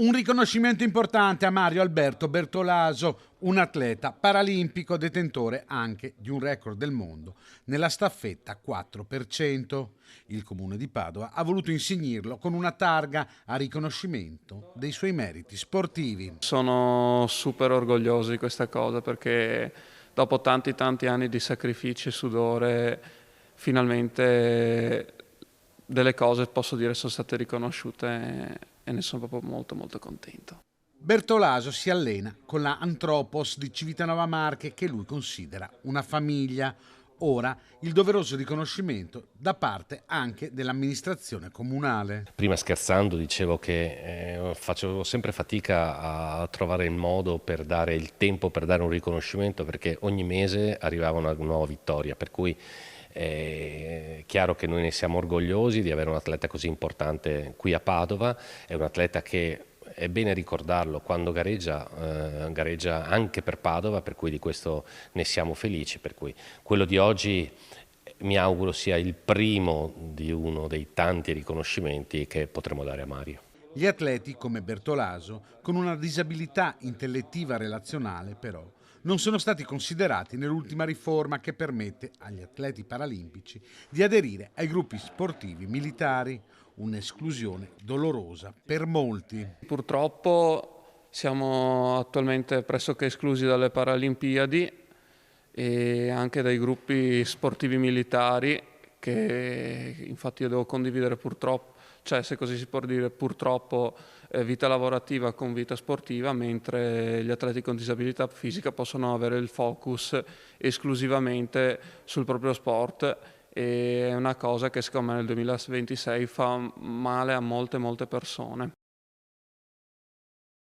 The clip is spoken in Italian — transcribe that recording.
Un riconoscimento importante a Mario Alberto Bertolaso, un atleta paralimpico detentore anche di un record del mondo nella staffetta 4%. Il comune di Padova ha voluto insignirlo con una targa a riconoscimento dei suoi meriti sportivi. Sono super orgoglioso di questa cosa perché dopo tanti anni di sacrifici e sudore, finalmente delle cose posso dire sono state riconosciute e ne sono proprio molto contento. Bertolaso si allena con la Antropos di Civitanova Marche che lui considera una famiglia. Ora il doveroso riconoscimento da parte anche dell'amministrazione comunale. Prima scherzando dicevo che facevo sempre fatica a trovare il modo per dare il tempo per dare un riconoscimento perché ogni mese arrivava una nuova vittoria, per cui è chiaro che noi ne siamo orgogliosi di avere un atleta così importante qui a Padova. È un atleta che, è bene ricordarlo, quando gareggia anche per Padova, per cui di questo ne siamo felici, per cui quello di oggi mi auguro sia il primo di uno dei tanti riconoscimenti che potremo dare a Mario. Gli atleti come Bertolaso, con una disabilità intellettiva relazionale però, non sono stati considerati nell'ultima riforma che permette agli atleti paralimpici di aderire ai gruppi sportivi militari, un'esclusione dolorosa per molti. Purtroppo siamo attualmente pressoché esclusi dalle Paralimpiadi e anche dai gruppi sportivi militari che infatti io devo condividere purtroppo, cioè se così si può dire purtroppo, vita lavorativa con vita sportiva, mentre gli atleti con disabilità fisica possono avere il focus esclusivamente sul proprio sport e è una cosa che secondo me nel 2026 fa male a molte persone.